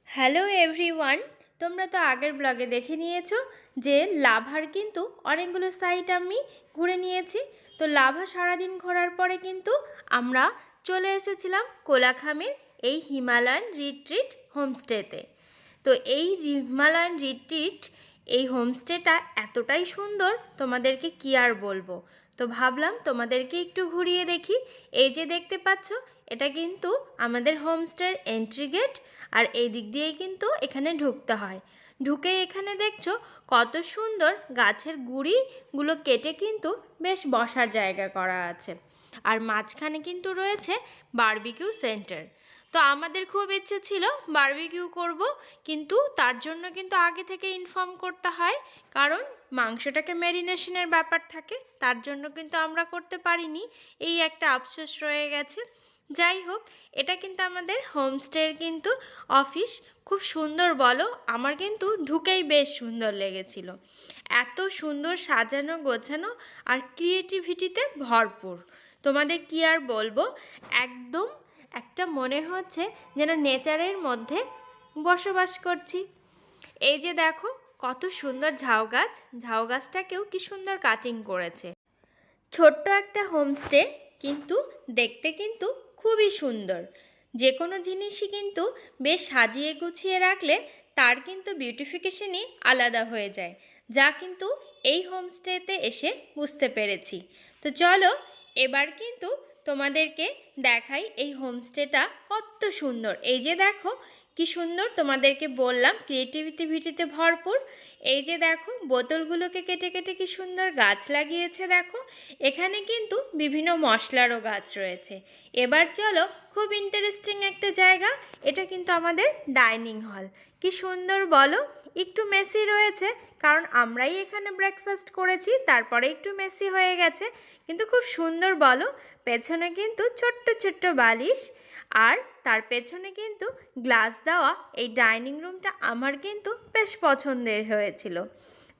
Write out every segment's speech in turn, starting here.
Hello everyone, তোমরা তো আগের ব্লগে দেখে নিয়েছো যে লাভার কিন্তু অনেকগুলো সাইট আমি ঘুরে নিয়েছি। তো লাভা সারাদিন ঘোরার পরে কিন্তু আমরা চলে এসেছিলাম কোলাখামের এই হিমালয়ান রিট্রিট হোমস্টেতে। তো এই হিমালয়ান রিট্রিট এই হোমস্টেটা এতটাই সুন্দর, তোমাদেরকে কি আর বলবো। তো ভাবলাম তোমাদেরকে একটু ঘুরিয়ে দেখি। এই যে দেখতে পাচ্ছ, এটা কিন্তু আমাদের হোমস্টের এন্ট্রি গেট, আর এই দিক দিয়েই কিন্তু এখানে ঢুকতে হয়। ঢুকে এখানে দেখছো কত সুন্দর গাছের গুঁড়িগুলো কেটে কিন্তু বেশ বসার জায়গা করা আছে। আর মাঝখানে কিন্তু রয়েছে বারবিকিউ সেন্টার। তো আমাদের খুব ইচ্ছে ছিল বারবিকিউ করব, কিন্তু তার জন্য কিন্তু আগে থেকে ইনফর্ম করতে হয়, কারণ মাংসটাকে ম্যারিনেশনের ব্যাপার থাকে। তার জন্য কিন্তু আমরা করতে পারিনি, এই একটা আফসোস রয়ে গেছে। যাই হোক, এটা কিন্তু আমাদের হোমস্টের কিন্তু অফিস। খুব সুন্দর বলো, আমার কিন্তু ঢুকেই বেশ সুন্দর লেগেছিল। এত সুন্দর সাজানো গোছানো আর ক্রিয়েটিভিটিতে ভরপুর, তোমাদের কি আর বলবো। একদম একটা মনে হচ্ছে যেন নেচারের মধ্যে বসবাস করছি। এই যে দেখো কত সুন্দর ঝাউ গাছ, ঝাউ গাছটাকেও কি সুন্দর কাটিং করেছে। ছোট্ট একটা হোমস্টে, কিন্তু দেখতে কিন্তু খুবই সুন্দর। যে কোনো জিনিসই কিন্তু বেশ সাজিয়ে গুছিয়ে রাখলে তার কিন্তু বিউটিফিকেশনই আলাদা হয়ে যায়, যা কিন্তু এই হোমস্টেতে এসে বুঝতে পেরেছি। তো চলো এবার কিন্তু তোমাদেরকে দেখাই এই হোমস্টেটা কত সুন্দর। এই যে দেখো কি সুন্দর, তোমাদেরকে বললাম ক্রিয়েটিভিটিতে ভরপুর। এই যে দেখো বোতলগুলোকে কেটে কেটে কি সুন্দর গাছ লাগিয়েছে। দেখো এখানে কিন্তু বিভিন্ন মশলারও গাছ রয়েছে। এবার চলো, খুব ইন্টারেস্টিং একটা জায়গা, এটা কিন্তু আমাদের ডাইনিং হল। কি সুন্দর বলো, একটু মেসি রয়েছে কারণ আমরাই এখানে ব্রেকফাস্ট করেছি, তারপরে একটু মেসি হয়ে গেছে, কিন্তু খুব সুন্দর বলো। পেছনে কিন্তু ছোট্ট ছোট্ট বালিশ, আর তার পেছনে কিন্তু গ্লাস দেওয়া এই ডাইনিং রুমটা আমার কিন্তু বেশ পছন্দের হয়েছিল।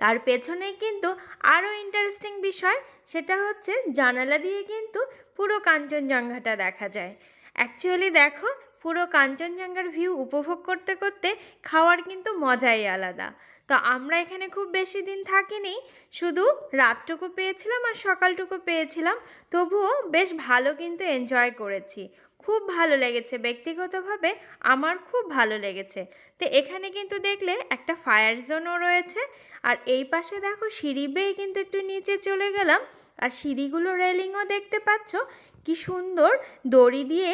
তার পেছনেই কিন্তু আরও ইন্টারেস্টিং বিষয়, সেটা হচ্ছে জানালা দিয়ে কিন্তু পুরো কাঞ্চনজঙ্ঘাটা দেখা যায়। অ্যাকচুয়ালি দেখো, পুরো কাঞ্চনজঙ্ঘার ভিউ উপভোগ করতে করতে খাওয়ার কিন্তু মজাই আলাদা। তো আমরা এখানে খুব বেশি দিন থাকিনি, শুধু রাতটুকু পেয়েছিলাম আর সকালটুকু পেয়েছিলাম, তবুও বেশ ভালো কিন্তু এনজয় করেছি। খুব ভালো লেগেছে, ব্যক্তিগতভাবে আমার খুব ভালো লেগেছে। তো এখানে কিন্তু দেখলে একটা ফায়ার জোনও রয়েছে, আর এই পাশে দেখো সিঁড়ি বেয়ে কিন্তু একটু নিচে চলে গেলাম, আর সিঁড়িগুলো রেলিংও দেখতে পাচ্ছ কি সুন্দর দড়ি দিয়ে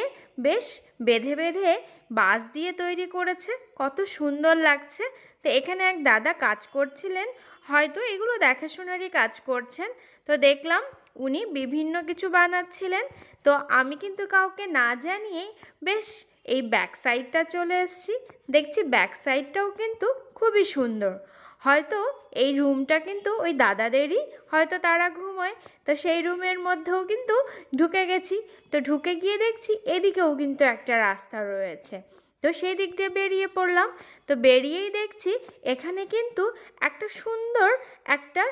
বেশ বেঁধে বেঁধে বাঁশ দিয়ে তৈরি করেছে, কত সুন্দর লাগছে। তো এখানে এক দাদা কাজ করছিলেন, হয়তো এগুলো দেখাশোনারই কাজ করছেন। তো দেখলাম উনি বিভিন্ন কিছু বানাচ্ছিলেন। তো আমি কিন্তু কাউকে না জানিয়েই বেশ এই ব্যাক সাইডটা চলে এসেছি। দেখছি ব্যাক সাইডটাও কিন্তু খুবই সুন্দর। হয়তো এই রুমটা কিন্তু ওই দাদাদেরই, হয়তো তারা ঘুমোয়। তো সেই রুমের মধ্যেও কিন্তু ঢুকে গেছি। তো ঢুকে গিয়ে দেখছি এদিকেও কিন্তু একটা রাস্তা রয়েছে, তো সেই দিক দিয়ে বেরিয়ে পড়লাম। তো বেরিয়েই দেখছি এখানে কিন্তু একটা সুন্দর একটা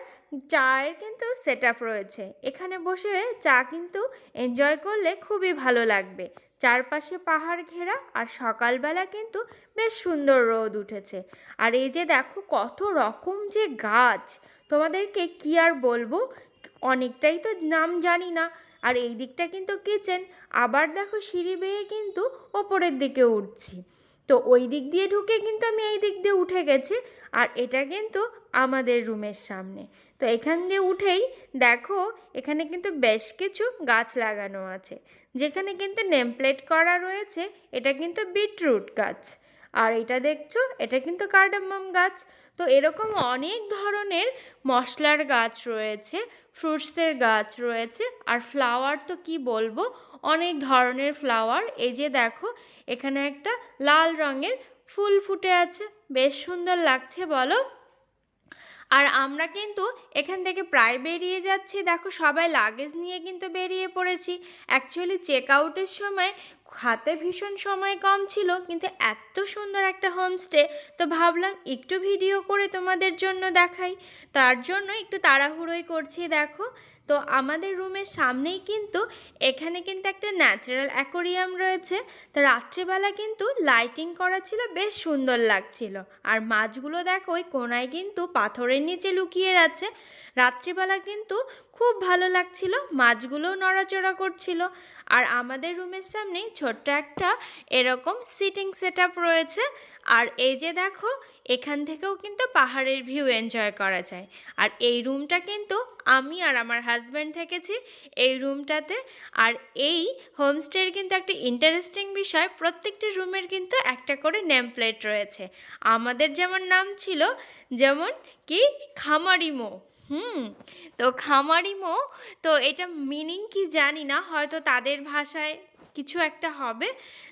চায়ের কিন্তু সেট আপ রয়েছে। এখানে বসে চা কিন্তু এনজয় করলে খুবই ভালো লাগবে। চারপাশে পাহাড় ঘেরা, আর সকালবেলা কিন্তু বেশ সুন্দর রোদ উঠেছে। আর এই যে দেখো কত রকম যে গাছ, তোমাদেরকে কি আর বলবো, অনেকটাই তো নাম জানি না। আর এই দিকটা কিন্তু কিচেন, আবার দেখো সিঁড়ি বেয়ে কিন্তু ওপরের দিকে উঠছি। তো ওই দিক দিয়ে ঢুকে কিন্তু আমি এই দিক দিয়ে উঠে গেছি, আর এটা কিন্তু আমাদের রুমের সামনে। তো এখান দিয়ে উঠেই দেখো এখানে কিন্তু বেশ কিছু গাছ লাগানো আছে, যেখানে কিন্তু নেমপ্লেট করা রয়েছে এটা কিন্তু বিটরুট গাছ। আর এটা দেখছো এটা কিন্তু কার্ডামম গাছ। তো এরকম অনেক ধরনের মশলার গাছ রয়েছে, ফ্রুটসের গাছ রয়েছে, আর ফ্লাওয়ার তো কি বলবো, অনেক ধরনের ফ্লাওয়ার। এই যে দেখো এখানে একটা লাল রঙের ফুল ফুটে আছে, বেশ সুন্দর লাগছে বলো। আর আমরা কিন্তু এখান থেকে প্রায় বেরিয়ে যাচ্ছি। দেখো সবাই লাগেজ নিয়ে কিন্তু বেরিয়ে পড়েছি। অ্যাকচুয়ালি চেক আউটের সময় হাতে ভীষণ সময় কম ছিল, কিন্তু এত সুন্দর একটা হোমস্টে, তো ভাবলাম একটু ভিডিও করে তোমাদের জন্য দেখাই। তার জন্য একটু তাড়াহুড়োই করছি। দেখো তো আমাদের রুমের সামনেই কিন্তু এখানে কিন্তু একটা ন্যাচারাল অ্যাকোরিয়াম রয়েছে। তো রাত্রেবেলা কিন্তু লাইটিং করা ছিল, বেশ সুন্দর লাগছিল। আর মাছগুলো দেখো ওই কোনায় কিন্তু পাথরের নিচে লুকিয়ে আছে। রাত্রিবেলা কিন্তু খুব ভালো লাগছিল, মাছগুলোও নড়াচড়া করছিল। আর আমাদের রুমের সামনেই ছোট্ট একটা এরকম সিটিং সেট আপ রয়েছে। আর এই যে দেখো, এখান থেকেও কিন্তু পাহাড়ের ভিউ এনজয় করা যায়। আর এই রুমটা কিন্তু আমি আর আমার হাজব্যান্ড থেকেছি এই রুমটাতে। আর এই হোমস্টের কিন্তু একটা ইন্টারেস্টিং বিষয়, প্রত্যেকটি রুমের কিন্তু একটা করে নেম প্লেট রয়েছে। আমাদের যেমন নাম ছিল, যেমন কি খামারিমো। তো খামারিমো, তো এটা মিনিং কি জানি না, হয়তো তাদের ভাষায় কিছু একটা হবে।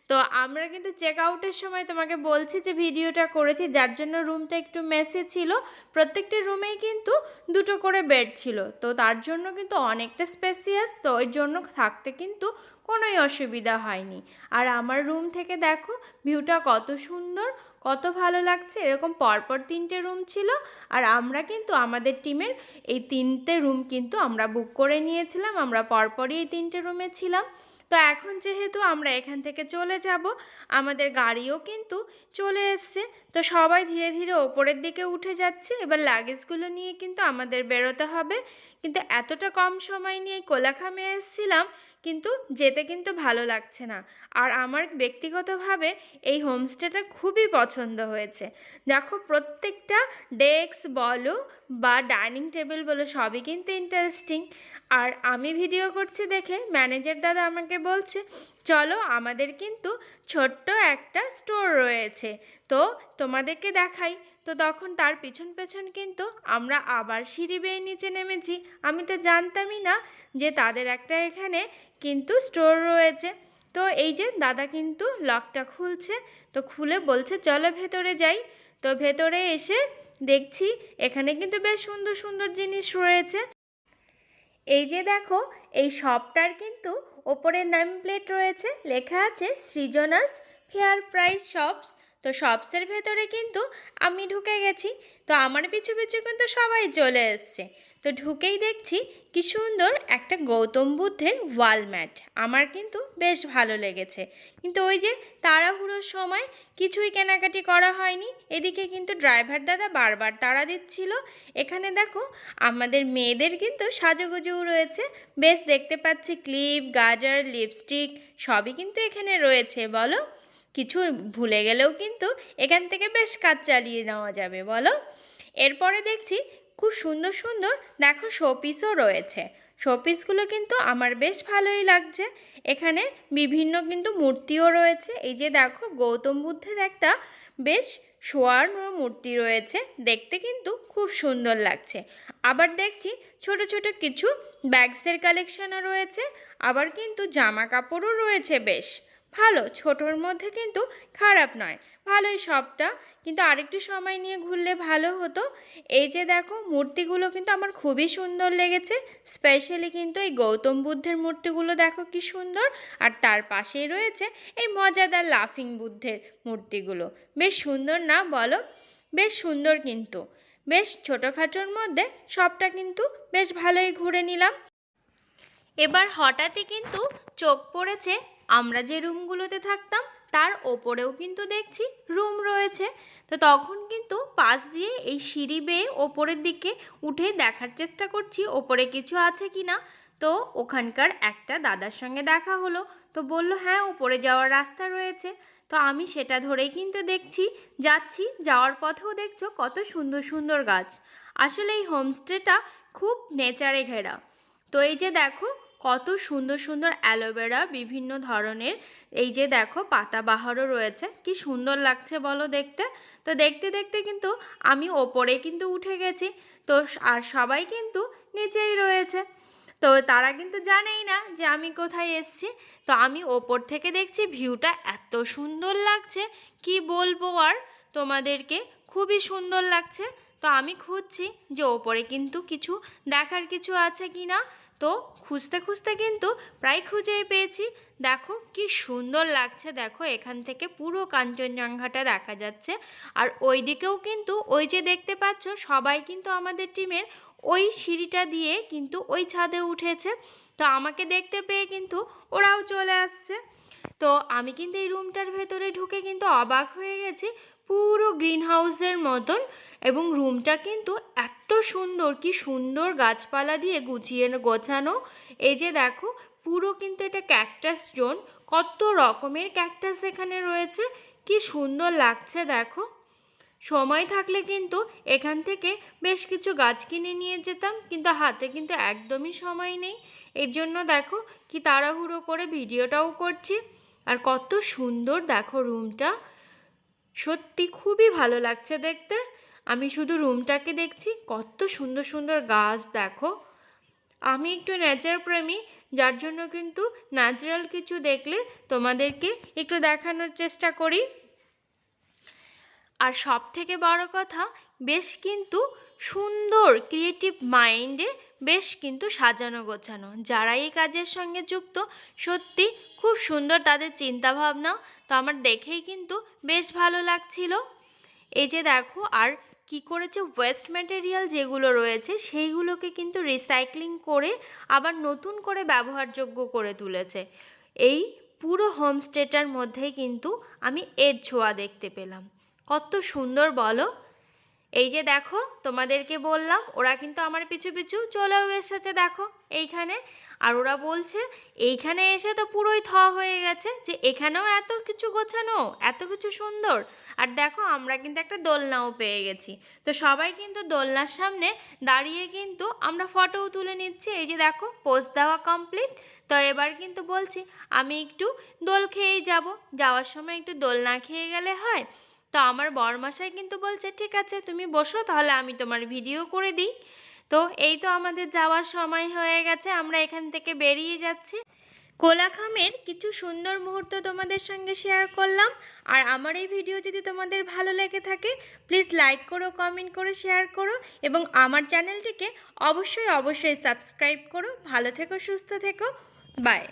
তো আমরা কিন্তু চেক আউটের সময় তোমাকে বলছি যে ভিডিওটা করেছি, যার জন্য রুমটা একটু মেসে ছিল। প্রত্যেকটি রুমেই কিন্তু দুটো করে বেড ছিল, তো তার জন্য কিন্তু অনেকটা স্পেসিয়াস, তো ওই জন্য থাকতে কিন্তু কোনোই অসুবিধা হয়নি। আর আমার রুম থেকে দেখো ভিউটা কত সুন্দর, কত ভালো লাগছে। এরকম পরপর 3টে রুম ছিল, আর আমরা কিন্তু আমাদের টিমের এই 3টে রুম কিন্তু আমরা বুক করে নিয়েছিলাম। আমরা পরপরই এই 3টে রুমে ছিলাম। তো এখন যেহেতু আমরা এখান থেকে চলে যাব, আমাদের গাড়িও কিন্তু চলে এসছে। তো সবাই ধীরে ধীরে ওপরের দিকে উঠে যাচ্ছে। এবার লাগেজগুলো নিয়ে কিন্তু আমাদের বেরোতে হবে। কিন্তু এতটা কম সময় নিয়ে কোলাখামে এসেছিলাম, কিন্তু যেতে কিন্তু ভালো লাগছে না। আর আমার ব্যক্তিগতভাবে এই হোমস্টেটা খুবই পছন্দ হয়েছে। দেখো প্রত্যেকটা ডেস্ক বলো বা ডাইনিং টেবিল বলো, সবই কিন্তু ইন্টারেস্টিং। আর আমি ভিডিও করছি দেখে ম্যানেজার দাদা আমাকে বলছে, চলো আমাদের কিন্তু ছোট্ট একটা স্টোর রয়েছে, তো তোমাদেরকে দেখাই। তো তখন তার পিছন পেছন কিন্তু আমরা আবার সিঁড়ি বেয়ে নিচে নেমেছি। আমি তো জানতামই না যে তাদের একটা এখানে কিন্তু স্টোর রয়েছে। তো এই যে দাদা কিন্তু লকটা খুলছে, তো খুলে বলছে চলো ভেতরে যাই। তো ভেতরে এসে দেখছি এখানে কিন্তু বেশ সুন্দর সুন্দর জিনিস রয়েছে। এই যে দেখো, এই শপটার কিন্তু ওপরে নেম প্লেট রয়েছে, লেখা আছে সৃজনাস ফেয়ার প্রাইস শপস। তো শপসের ভেতরে কিন্তু আমি ঢুকে গেছি। তো আমার পিছু পিছু কিন্তু সবাই চলে এসছে। তো ঢুকেই দেখছি কি সুন্দর একটা গৌতম বুদ্ধের ওয়াল ম্যাট, আমার কিন্তু বেশ ভালো লেগেছে। কিন্তু ওই যে তাড়াহুড়োর সময় কিছুই কেনাকাটি করা হয়নি। এদিকে কিন্তু ড্রাইভার দাদা বারবার তাড়া দিচ্ছিল। এখানে দেখো আমাদের মেয়েদের কিন্তু সাজুগুজুও রয়েছে, বেশ দেখতে পাচ্ছি ক্লিপ, গাজর, লিপস্টিক সবই কিন্তু এখানে রয়েছে। বলো, কিছু ভুলে গেলেও কিন্তু এখান থেকে বেশ কাজ চালিয়ে নেওয়া যাবে, বলো। এরপরে দেখছি খুব সুন্দর সুন্দর দেখো শোপিসও রয়েছে। শোপিসগুলো কিন্তু আমার বেশ ভালোই লাগছে। এখানে বিভিন্ন কিন্তু মূর্তিও রয়েছে। এই যে দেখো গৌতম বুদ্ধের একটা বেশ স্বর্ণ মূর্তি রয়েছে, দেখতে কিন্তু খুব সুন্দর লাগছে। আবার দেখছি ছোট ছোট কিছু ব্যাগসের কালেকশনও রয়েছে। আবার কিন্তু জামা কাপড়ও রয়েছে বেশ ভালো, ছোটোর মধ্যে কিন্তু খারাপ নয়, ভালোই সবটা। কিন্তু আরেকটু সময় নিয়ে ঘুরলে ভালো হতো। এই যে দেখো মূর্তিগুলো কিন্তু আমার খুবই সুন্দর লেগেছে। স্পেশালি কিন্তু এই গৌতম বুদ্ধের মূর্তিগুলো দেখো কি সুন্দর। আর তার পাশেই রয়েছে এই মজাদার লাফিং বুদ্ধের মূর্তিগুলো, বেশ সুন্দর না বলো? বেশ সুন্দর কিন্তু, বেশ ছোটোখাটোর মধ্যে সবটা কিন্তু বেশ ভালোই ঘুরে নিলাম। এবার হঠাৎই কিন্তু চোখ পড়েছে আমরা যে রুমগুলোতে থাকতাম তার ওপরেও কিন্তু দেখছি রুম রয়েছে। তো তখন কিন্তু পাশ দিয়ে এই সিঁড়ি বেয়ে ওপরের দিকে উঠে দেখার চেষ্টা করছি ওপরে কিছু আছে কি না। তো ওখানকার একটা দাদার সঙ্গে দেখা হলো। তো বলল হ্যাঁ ওপরে যাওয়ার রাস্তা রয়েছে। তো আমি সেটা ধরেই কিন্তু যাচ্ছি। যাওয়ার পথেও দেখছো কত সুন্দর সুন্দর গাছ। আসলে এই হোমস্টেটা খুব নেচারে ঘেরা। তো এই যে দেখো কত সুন্দর সুন্দর অ্যালোভেরা বিভিন্ন ধরনের, এই যে দেখো পাতাবাহারও রয়েছে, কি সুন্দর লাগছে বলো দেখতে। তো দেখতে দেখতে কিন্তু আমি ওপরে কিন্তু উঠে গেছি। তো আর সবাই কিন্তু নিচেই রয়েছে। তো তারা কিন্তু জানেই না যে আমি কোথায় এসেছি। তো আমি ওপর থেকে দেখছি ভিউটা এত সুন্দর লাগছে, কি বলবো আর তোমাদেরকে, খুবই সুন্দর লাগছে। তো আমি খুঁজছি যে ওপরে কিন্তু কিছু দেখার কিছু আছে কি না। তো খুঁজতে খুঁজতে কিন্তু প্রায় খুঁজেই পেয়েছি। দেখো কি সুন্দর লাগছে, দেখো এখান থেকে পুরো কাঞ্চনজঙ্ঘাটা দেখা যাচ্ছে। আর ওই দিকেও কিন্তু ওই যে দেখতে পাচ্ছ সবাই কিন্তু আমাদের টিমের ওই সিঁড়িটা দিয়ে কিন্তু ওই ছাদে উঠেছে। তো আমাকে দেখতে পেয়ে কিন্তু ওরাও চলে আসছে। তো আমি কিন্তু এই রুমটার ভেতরে ঢুকে কিন্তু অবাক হয়ে গেছি, পুরো গ্রিন হাউসের মতন। এবং রুমটা কিন্তু এত সুন্দর, কি সুন্দর গাছপালা দিয়ে গুছিয়ে গোছানো। এই যে দেখো, পুরো কিন্তু এটা ক্যাকটাস জোন, কত রকমের ক্যাকটাস এখানে রয়েছে, কি সুন্দর লাগছে দেখো। সময় থাকলে কিন্তু এখান থেকে বেশ কিছু গাছ কিনে নিয়ে যেতাম, কিন্তু হাতে কিন্তু একদমই সময় নেই। এর জন্য দেখো কি তাড়াহুড়ো করে ভিডিওটাও করছি। আর কত সুন্দর দেখো রুমটা, সত্যি খুবই ভালো লাগছে দেখতে। আমি শুধু রুমটাকে দেখছি, কত সুন্দর সুন্দর গাছ দেখো। আমি একটু নেচার প্রেমী, যার জন্য কিন্তু ন্যাচারাল কিছু দেখলে তোমাদেরকে একটু দেখানোর চেষ্টা করি। আর সব থেকে বড় কথা, বেশ কিন্তু সুন্দর ক্রিয়েটিভ মাইন্ডে বেশ কিন্তু সাজানো গোছানো। যারা এই কাজের সঙ্গে যুক্ত, সত্যি খুব সুন্দর তাদের চিন্তাভাবনা। তো আমার দেখেই কিন্তু বেশ ভালো লাগছিল। এই যে দেখো, আর কি করেছে, ওয়েস্ট ম্যাটেরিয়াল যেগুলো রয়েছে সেইগুলোকে কিন্তু রিসাইক্লিং করে আবার নতুন করে ব্যবহারযোগ্য করে তুলেছে। এই পুরো হোমস্টেটার মধ্যেই কিন্তু আমি এর ছোঁয়া দেখতে পেলাম। কত সুন্দর বলো। এই যে দেখো, তোমাদেরকে বললাম ওরা কিন্তু আমার পিছু পিছু চলেও এসেছে দেখো এইখানে। আর ওরা বলছে এইখানে এসে তো পুরোই হয়ে গেছে, যে এখানেও এত কিছু গোছানো, এত কিছু সুন্দর। আর দেখো, আমরা কিন্তু একটা দোলনাও পেয়ে গেছি। তো সবাই কিন্তু দোলনার সামনে দাঁড়িয়ে কিন্তু আমরা ফটোও তুলে নিচ্ছি। এই যে দেখো, পোজ দেওয়া কমপ্লিট। তো এবার কিন্তু বলছি আমি একটু দোল খেয়েই যাব, যাওয়ার সময় একটু দোল না খেয়ে গেলে হয়। তো আমার বরমশাই কিন্তু বলছে ঠিক আছে তুমি বসো, তাহলে আমি তোমার ভিডিও করে দিই। তো এই তো আমাদের যাওয়ার সময় হয়ে গেছে, আমরা এখান থেকে বেরিয়ে যাচ্ছি। কোলাখামের কিছু সুন্দর মুহূর্ত তোমাদের সঙ্গে শেয়ার করলাম। আর আমার এই ভিডিও যদি তোমাদের ভালো লেগে থাকে, প্লিজ লাইক করো, কমেন্ট করো, শেয়ার করো, এবং আমার চ্যানেলটিকে অবশ্যই অবশ্যই সাবস্ক্রাইব করো। ভালো থেকো, সুস্থ থেকো, বাই।